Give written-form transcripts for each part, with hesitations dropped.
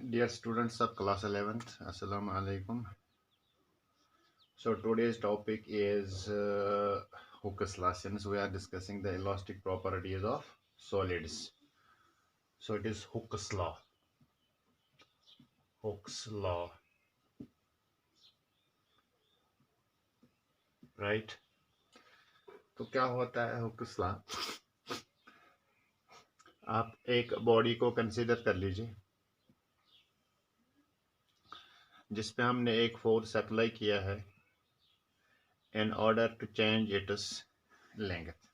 Dear students of class 11th, Assalamu alaikum. So today's topic is Hooke's law. Since we are discussing the elastic properties of solids. So it is Hooke's law. Hooke's law. Right? तो क्या होता है Hooke's law? आप एक body को consider कर लीजिए जिसपे हमने एक फोर्स अप्लाई किया है in order to change its length.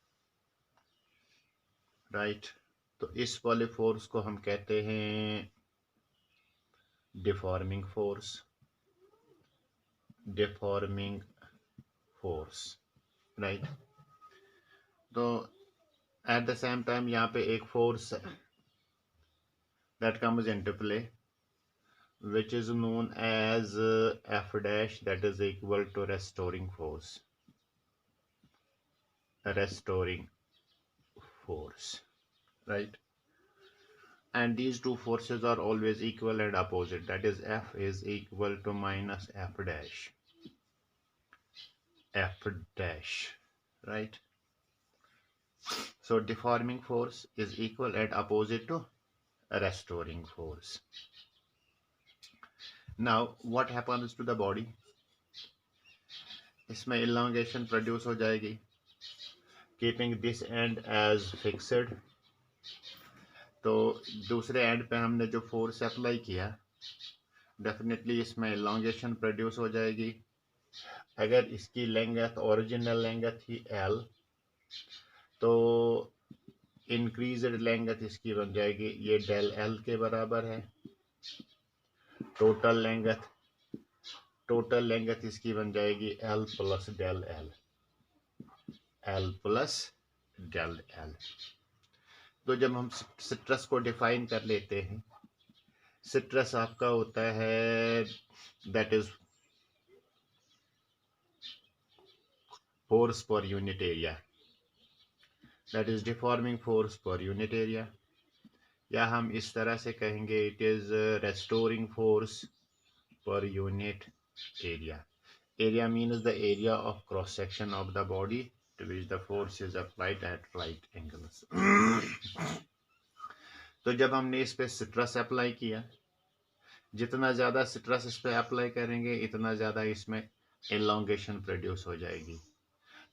Right तो इस वाले फोर्स को हम कहते हैं डिफॉर्मिंग फोर्स राइट तो एट द सेम टाइम यहाँ पे एक force that comes into play which is known as F dash, that is equal to restoring force, right? And these two forces are always equal and opposite, that is F is equal to minus F dash, right? So deforming force is equal and opposite to restoring force. Now what happens to the body? इसमें elongation produce हो जाएगी, keeping this end as fixed. तो दूसरे and पे हमने जो force apply किया definitely इसमें elongation प्रोड्यूस हो जाएगी. अगर इसकी लेंथ ओरिजिनल लेंथ थी L तो इंक्रीज्ड लेंथ इसकी बन जाएगी, ये डेल L के बराबर है. टोटल लेंथ इसकी बन जाएगी L प्लस डेल L. तो जब हम स्ट्रेस को डिफाइन कर लेते हैं, स्ट्रेस आपका होता है that is force per unit area, that is deforming force per unit area, या हम इस तरह से कहेंगे it is restoring force per unit area. Area means the area of cross section of the body to which the force is applied at right angles. तो जब हमने इस पे स्ट्रेस अप्लाई किया, जितना ज़्यादा स्ट्रेस इस पे अप्लाई करेंगे इतना ज़्यादा इसमें एलोंगेशन प्रोड्यूस हो जाएगी.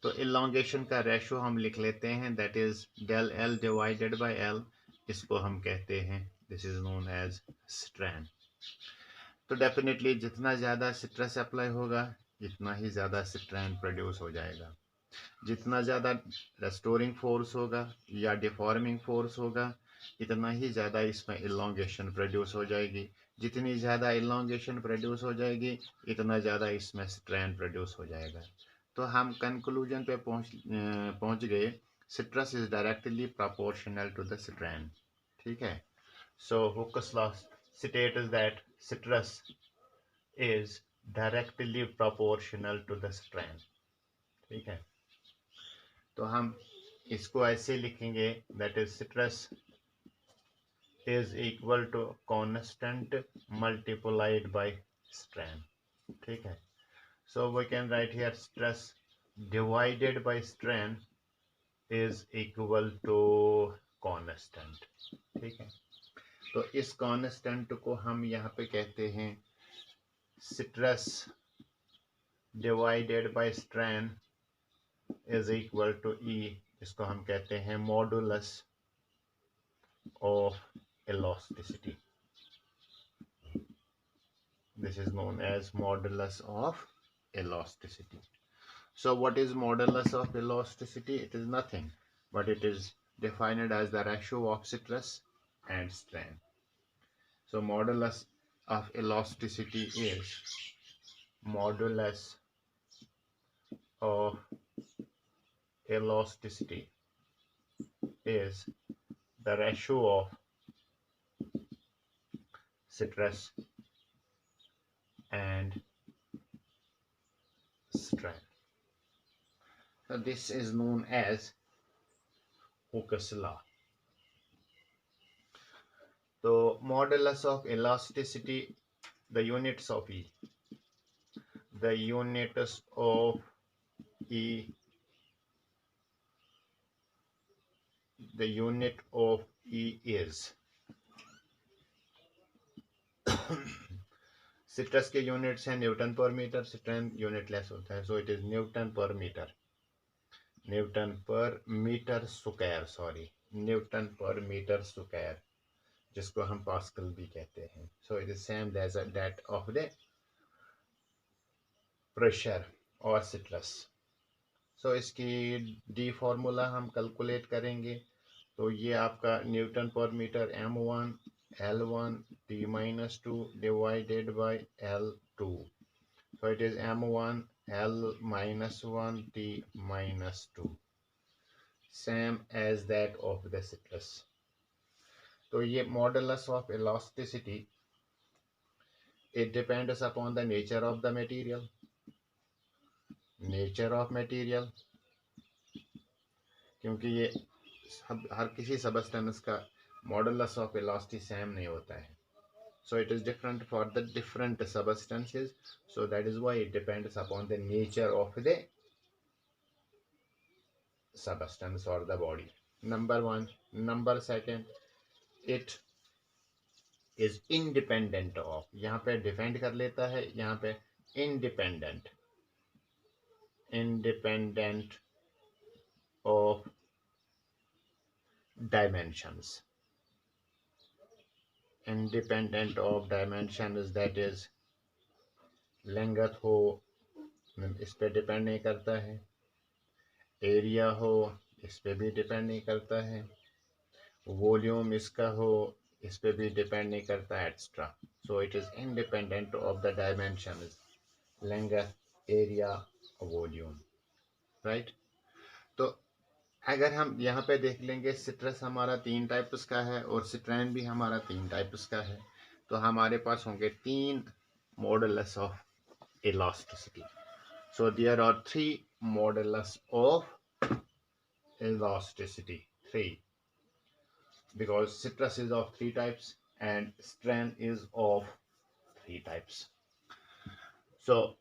तो एलोंगेशन का रेशो हम लिख लेते हैं, that is del L divided by l. इसको हम कहते हैं, this is known as strain. तो डेफिनेटली जितना ज़्यादा स्ट्रेस अप्लाई होगा इतना ही ज़्यादा स्ट्रेन प्रोड्यूस हो जाएगा. जितना ज़्यादा रेस्टोरिंग फोर्स होगा या डिफॉर्मिंग फोर्स होगा इतना ही ज़्यादा इसमें इलोंगेशन प्रोड्यूस हो जाएगी. जितनी ज़्यादा इलोंगेशन प्रोड्यूस हो जाएगी इतना ज़्यादा इसमें स्ट्रेन प्रोड्यूस हो जाएगा. तो हम कंक्लूजन पे पहुंच गए, stress is directly proportional to the strain. ठीक है. So Hooke's law states that stress is directly proportional to the strain. ठीक है. तो हम इसको ऐसे लिखेंगे, that is stress is equal to constant multiplied by strain. ठीक है. So we can write here stress divided by strain is equal to constant. ठीक है. तो इस कांस्टेंट को हम यहाँ पे कहते हैं stress divided by strain is equal to E. इसको हम कहते हैं modulus of elasticity. This is known as modulus of elasticity. So what is modulus of elasticity? It is nothing but it is defined as the ratio of stress and strain. So modulus of elasticity is modulus of elasticity is the ratio of stress and strain. So this is known as Hooke's law. तो modulus of elasticity, the units of E, the units of E, the unit of E is stress के units हैं newton per metre, strain unitless होता है, so it is newton per metre, newton per metre square, sorry newton per metre square, जिसको हम pascal भी कहते हैं। So it is same as that of the pressure और stress. So इसकी d formula हम कैलकुलेट करेंगे, तो ये आपका newton per metre m1 L1 T-2 divided by L2, so it is m1 L-1 T-2, same as that of the citrus। तो ये modulus of elasticity, it depends upon the nature of the material, nature of material, क्योंकि ये हर किसी substance का modulus of elasticity same नहीं होता है, so it is different for the different substances, so that is why it depends upon the nature of the substance or the body, number one। number second, it is independent of, यहाँ पे depend कर लेता है, यहाँ पे independent, independent of dimensions, independent of dimensions, that is length हो इस पे डिपेंड नहीं करता है, एरिया हो इस पे भी डिपेंड नहीं करता है, वॉल्यूम इसका हो इस पे भी डिपेंड नहीं करता, extra. So it is independent of the dimensions, length, area, volume, right. तो अगर हम यहाँ पे देख लेंगे, सिट्रस हमारा 3 टाइप्स का है और सिट्रेन भी हमारा 3 टाइप्स का है, तो हमारे पास होंगे 3 modulus of elasticity। So there are 3 modulus of elasticity, 3, because citrus is of 3 types and strain is of 3 types। So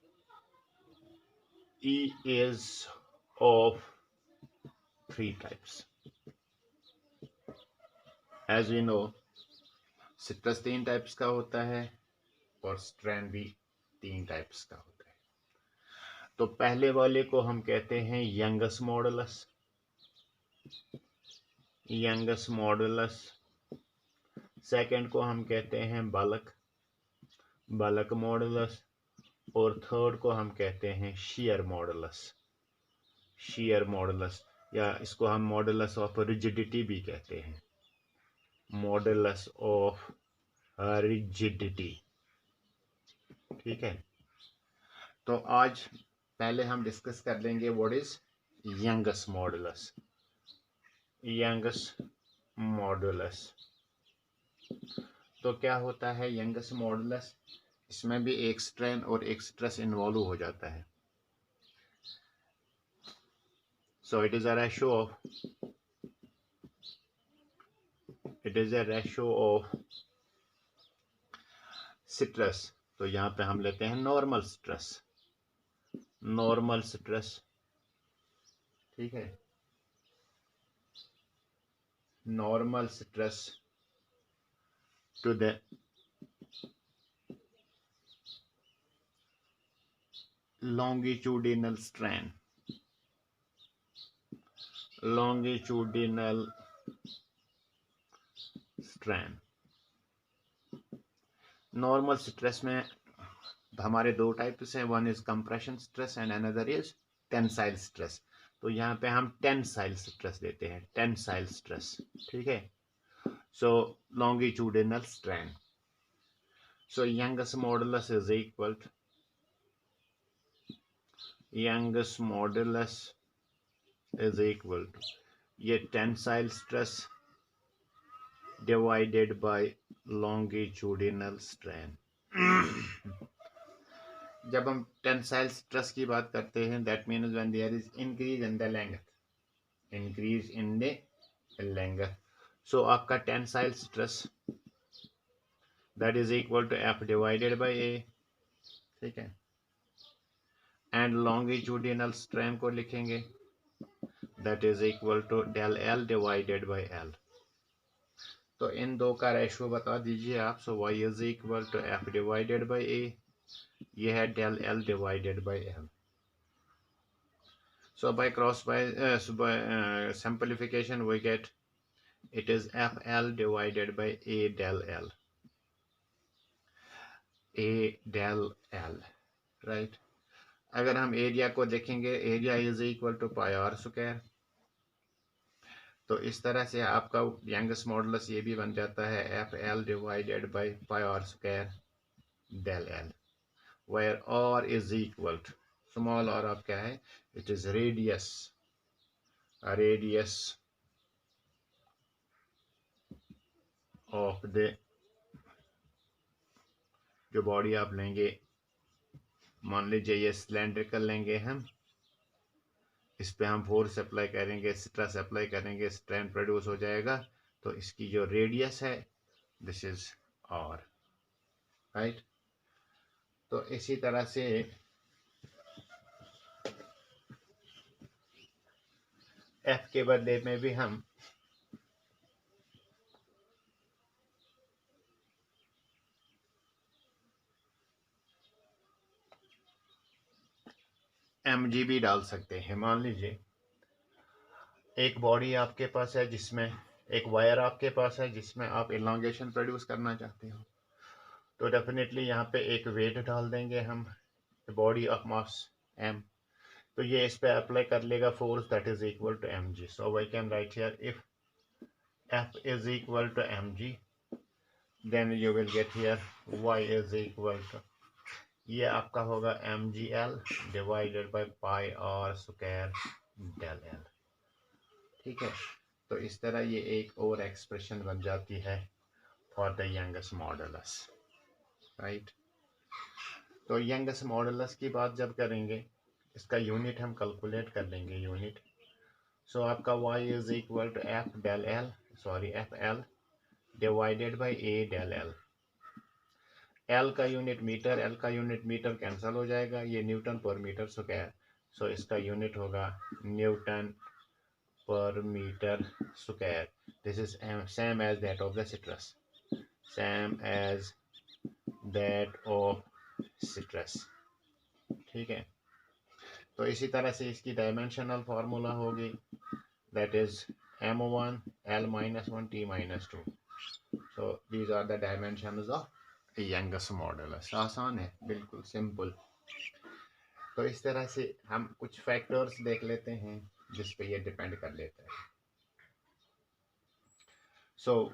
E is of 3 types, as we know citrus 3 types का होता है और strain भी 3 टाइप्स का होता है। तो पहले वाले को हम कहते हैं Young's modulus, Young's modulus. Second को हम कहते हैं बल्क, बल्क मॉडुलस। और थर्ड को हम कहते हैं शियर मॉडुलस, शियर मॉडुलस, या इसको हम मॉडुलस ऑफ रिजिडिटी भी कहते हैं, मॉडुलस ऑफ रिजिडिटी, ठीक है। तो आज पहले हम डिस्कस कर लेंगे what is Young's modulus, Young's modulus. तो क्या होता है यंगस मॉडुलस? इसमें भी एक स्ट्रेन और एक स्ट्रेस इन्वॉल्व हो जाता है। So it is a ratio of, it is a ratio of stress. तो यहाँ पे हम लेते हैं नॉर्मल स्ट्रेस, नॉर्मल स्ट्रेस, ठीक है, normal stress to the longitudinal strain, longitudinal strain। Normal stress में हमारे 2 टाइप्स हैं, one is compression stress and another is tensile stress. तो यहाँ पे हम टेंसाइल स्ट्रेस देते हैं, टेंसाइल स्ट्रेस, ठीक है। सो longitudinal strain, so Young's modulus is equal to, Young's modulus is equal to ये tensile stress divided by longitudinal strain. जब हम टेंसाइल स्ट्रेस की बात करते हैं, that means when there is increase in the length, increase in the length. So आपका tensile stress that is equal to F divided by A, ठीक है। And longitudinal strain को लिखेंगे that is equal to del L divided by L. तो इन दो का ratio बता दीजिए आप। So Y is equal to F divided by A, ये है del L divided by L. So by cross by simplification we get it is FL divided by A del L, A del L, right। अगर हम area को देखेंगे, area is equal to pi r square, तो इस तरह से आपका youngest modulus ये भी बन जाता है FL divided by pi r square del L, where R is equal to small r आप क्या है, it is radius, radius of the, जो बॉडी आप लेंगे, मान लीजिए ये सिलेंड्रिकल लेंगे हम, इस पे हम फोर्स अप्लाई करेंगे, स्ट्रेस अप्लाई करेंगे, स्ट्रेन प्रोड्यूस हो जाएगा। तो इसकी जो रेडियस है दिस इज आर, राइट। तो इसी तरह से एफ के बदले में भी हम mg भी डाल सकते हैं। मान लीजिए एक बॉडी आपके पास है जिसमें एक वायर आपके पास है जिसमें आप इलांगेशन प्रोड्यूस करना चाहते हो, तो डेफिनेटली यहाँ पे एक वेट डाल देंगे हम, बॉडी ऑफ मास m, तो ये इस पे अप्लाई कर लेगा force that is equal to mg। So we can write here if f is equal to mg, then you will get here y is equal to, ये आपका होगा mgl divided by pi r square del l, ठीक है। तो इस तरह ये एक और एक्सप्रेशन बन जाती है for the youngest modulus, right. तो यंगस्ट मॉडुलस की बात जब करेंगे, इसका यूनिट हम कैलकुलेट कर लेंगे, यूनिट। सो आपका y is equal to f del l, sorry f L divided by a del l. L का यूनिट मीटर, एल का यूनिट मीटर कैंसिल हो जाएगा, ये न्यूटन पर मीटर स्क्वायर, सो इसका यूनिट होगा newton per metre square. This is same as that of the stress, same as that of stress, ठीक है। तो इसी तरह से इसकी डायमेंशनल फार्मूला होगी that is m1 l-1 t-2। So these are the dimensions of Young's modulus. आसान है, बिल्कुल सिंपल। तो इस तरह से हम कुछ फैक्टर्स देख लेते हैं जिस पे ये डिपेंड कर लेता है। सो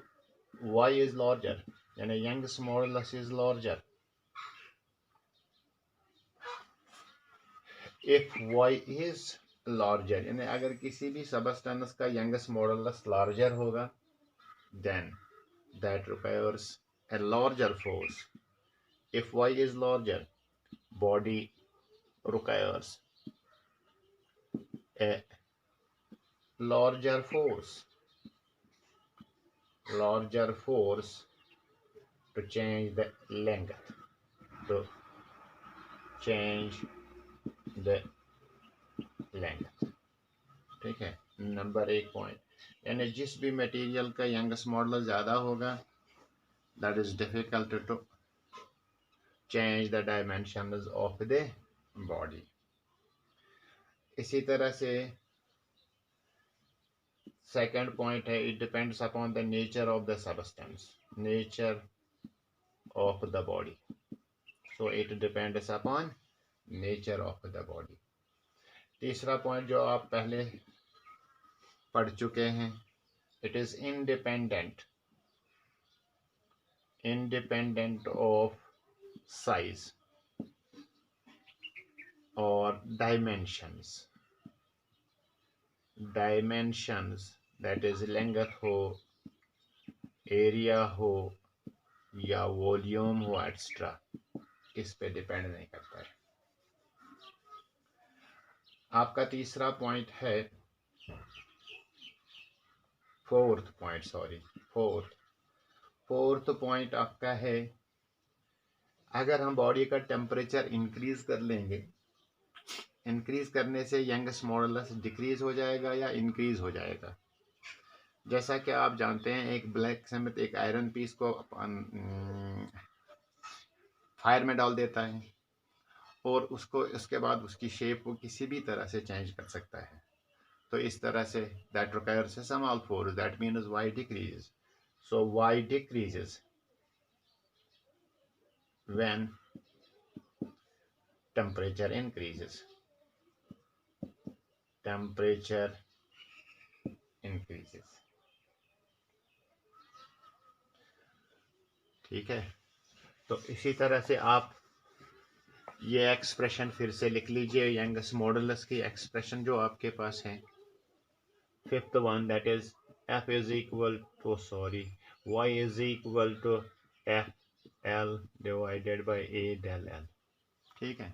y इज लार्जर, यानी Young's modulus is larger if y is larger, यानी अगर किसी भी सबस्टेंस का यंगस्ट मॉडुलस लार्जर होगा then that requires a larger force. If y is larger, body requires a larger force to change the length, to change the length, ठीक है। Number 1 point, यानी जिस भी मटेरियल का यंगस्ट मॉडुलस ज़्यादा होगा that is difficult to change the dimensions of the body। इसी तरह से सेकंड पॉइंट है, it depends upon the nature of the substance, nature of the body, so it depends upon nature of the body। तीसरा point जो आप पहले पढ़ चुके हैं, it is independent of size or dimensions, that is length हो, area हो या वॉल्यूम हो एक्स्ट्रा, इस पे डिपेंड नहीं करता है। आपका तीसरा पॉइंट है, फोर्थ, फोर्थ पॉइंट आपका है, अगर हम बॉडी का टेम्परेचर इंक्रीज कर लेंगे, इंक्रीज करने से यंगस्ट मॉडुलस डिक्रीज हो जाएगा या इंक्रीज हो जाएगा। जैसा कि आप जानते हैं एक ब्लैक स्मिथ एक आयरन पीस को फायर में डाल देता है और उसको उसके बाद उसकी शेप को किसी भी तरह से चेंज कर सकता है। तो इस तरह से that requires some all force, that means y decreases. So y decreases when temperature increases. Temperature increases. ठीक है, तो इसी तरह से आप ये एक्सप्रेशन फिर से लिख लीजिए, यंगस्ट मॉडुलस की एक्सप्रेशन जो आपके पास है। Fifth one that is f is equal to y is equal to f l divided by a del l। ठीक है,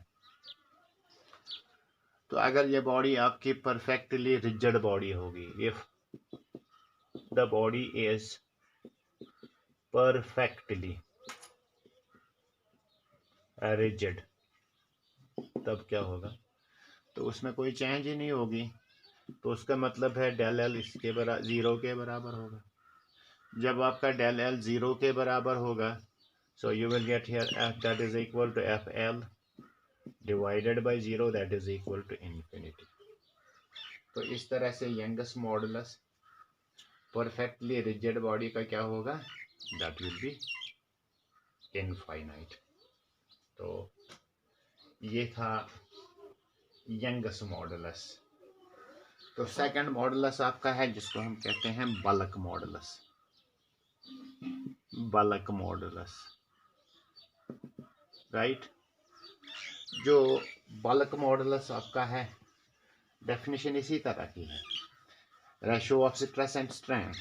तो अगर ये बॉडी आपकी परफेक्टली रिजिड बॉडी होगी, if the body is perfectly rigid, तब क्या होगा, तो उसमें कोई चेंज ही नहीं होगी। तो उसका मतलब है डेल एल इसके बराबर 0 के बराबर होगा। जब आपका डेल एल 0 के बराबर होगा, so you will get here F that is equal to F L divided by 0 that is equal to infinity. तो इस तरह से Young's modulus perfectly rigid body का क्या होगा, दैट विल बी इनफाइनाइट। तो ये था यंगस्ट मॉडुलस। तो सेकंड मॉडुलस आपका है जिसको हम कहते हैं bulk modulus. Bulk modulus, right. जो बल्क मॉडुलस आपका है, डेफिनेशन इसी तरह की है, ratio of stress and strain.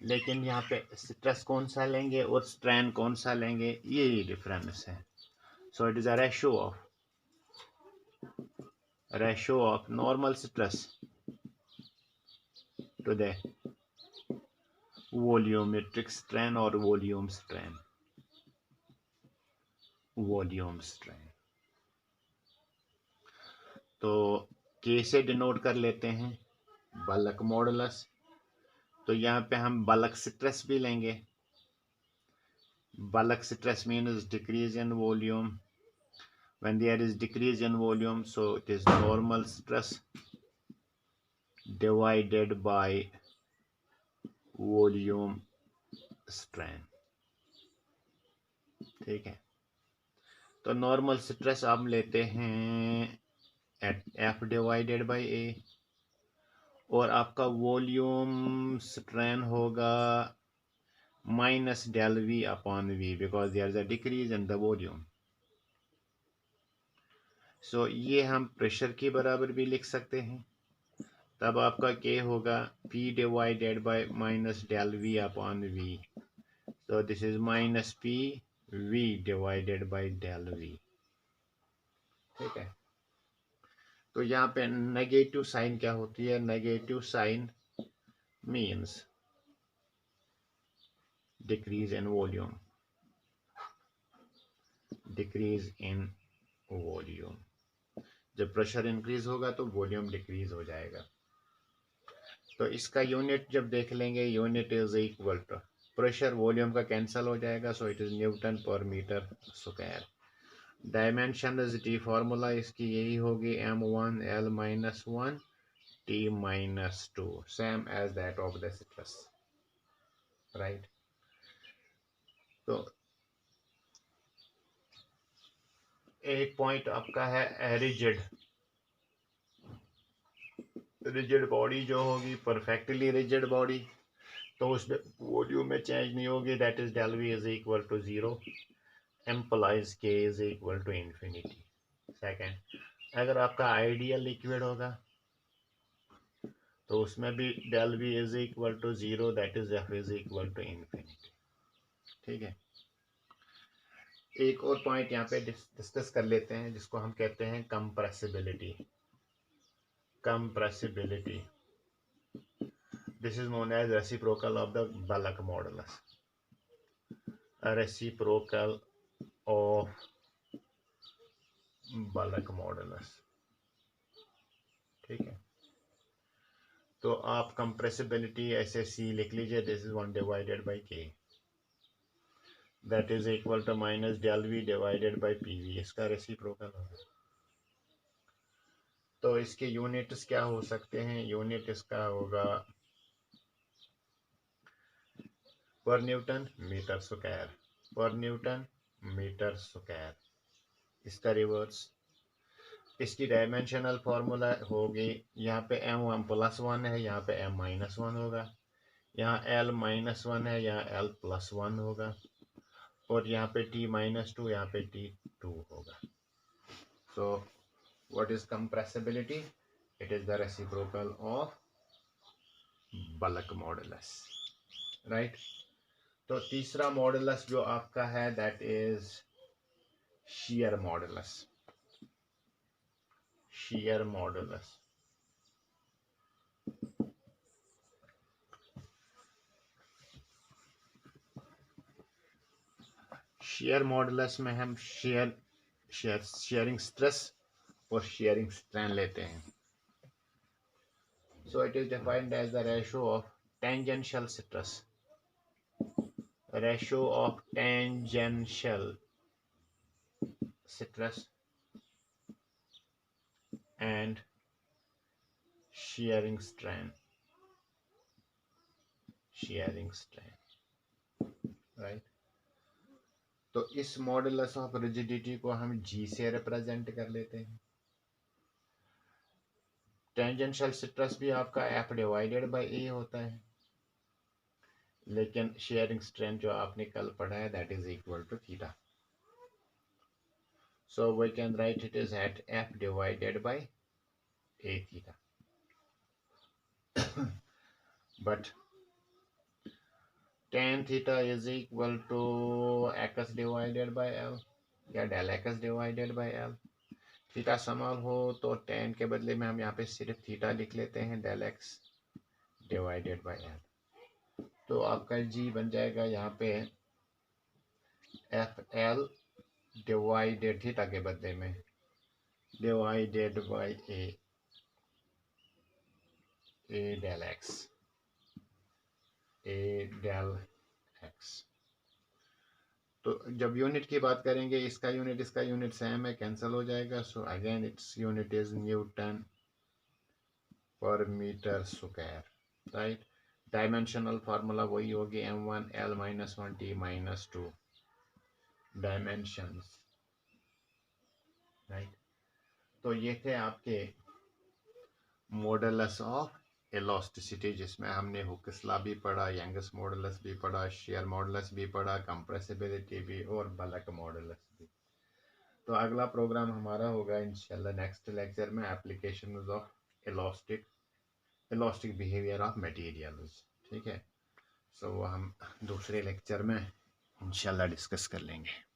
लेकिन यहाँ पे स्ट्रेस कौन सा लेंगे और स्ट्रेन कौन सा लेंगे, ये डिफरेंस है। So it is a ratio of normal stress to the volumetric strain और वॉल्यूम स्ट्रेन। वॉल्यूम स्ट्रेन तो K से डिनोट कर लेते हैं बल्क मॉडुलस। तो यहाँ पे हम बल्क स्ट्रेस भी लेंगे। Bulk stress means decrease in volume. when there is decrease in volume, so it is normal stress divided by volume strain। ठीक है, तो नॉर्मल स्ट्रेस आप लेते हैं at F divided by A, और आपका वॉल्यूम स्ट्रेन होगा minus del V upon V, because there is a decrease in the volume. So ये हम प्रेशर के बराबर भी लिख सकते हैं। तब आपका K होगा P divided by minus del V upon V. तो this is minus P V divided by del V. ठीक है, तो यहाँ पे नेगेटिव साइन क्या होती है, negative sign means decrease in volume, decrease in volume. जब प्रेशर इंक्रीज होगा तो वॉल्यूम डिक्रीज हो जाएगा। तो इसका यूनिट जब देख लेंगे, unit is equal to pressure volume का कैंसल हो जाएगा, so it is newton per metre square. Dimensionality formula इसकी यही होगी m1 L-1 T-2, same as that of the stress, right. तो एक पॉइंट आपका है रिजिड। रिजिड बॉडी जो होगी, परफेक्टली रिजिड बॉडी, तो उसमें वॉल्यूम में चेंज नहीं होगी, that is del V is equal to 0 implies K is equal to infinity. Second, अगर आपका आइडियल लिक्विड होगा तो उसमें भी del V is equal to 0, that is F is equal to infinity. ठीक है, एक और पॉइंट यहाँ पे डिस्कस कर लेते हैं जिसको हम कहते हैं compressibility. This is known as reciprocal of the bulk modulus. Reciprocal of bulk modulus. ठीक है, तो आप कंप्रेसिबिलिटी ऐसे सी लिख लीजिए, this is 1 divided by K, that is equal to minus del V divided by P V, इसका reciprocal होगा। तो इसके यूनिट्स क्या हो सकते हैं? यूनिट इसका होगा पर न्यूटन मीटर स्क्वायर, पर न्यूटन मीटर स्क्वायर। इसका रिवर्स, इसकी डायमेंशनल फार्मूला होगी, यहाँ पे m1 प्लस 1 है, यहाँ पे m माइनस 1 होगा, यहाँ l माइनस 1 है, यहाँ l प्लस 1 होगा, और यहाँ पे t माइनस 2, यहाँ पे t 2 होगा। So what is compressibility? It is the reciprocal of bulk modulus, right. तो तीसरा मॉडुलस जो आपका है that is shear modulus, shear modulus। shear modulus में हम shearing stress और shearing strain लेते हैं। So it is defined as the ratio of tangential stress, ratio of tangential stress and shearing strain, right। तो इस मॉडुलस ऑफ रिजिडिटी को हम G से रिप्रेजेंट कर लेते हैं। टेंजेंशियल स्ट्रेस भी आपका F डिवाइडेड बाई A होता है, लेकिन शेयरिंग स्ट्रेन जो आपने कल पढ़ा है that is equal to theta. So we can write it is at F divided by A theta. But tan theta is equal to x divided by L या del x divided by L। Theta small हो तो tan के बदले में हम यहाँ पे सिर्फ थीटा लिख लेते हैं, del x divided by L। तो आपका G बन जाएगा यहाँ पे FL डिवाइडेड थीटा के बदले में divided by A del x, A del x। तो जब यूनिट की बात करेंगे, इसका यूनिट सेम है, कैंसिल हो जाएगा। So again its unit is newton per metre square, right. Dimensional formula वही होगी, m1 l minus 1 t minus 2 dimensions, right. तो ये थे आपके मॉडुलस ऑफ इलास्टिसिटी, जिसमें हमने हुक्स लॉ भी पढ़ा, यंगस मॉडुलस भी पढ़ा, शेयर मॉडुलस भी पढ़ा, कंप्रेसिबिलिटी भी और बल्क मॉडुलस भी। तो अगला प्रोग्राम हमारा होगा इंशाल्लाह नेक्स्ट लेक्चर में application of elastic behaviour of materials. ठीक है, सो हम दूसरे लेक्चर में इंशाल्लाह डिस्कस कर लेंगे।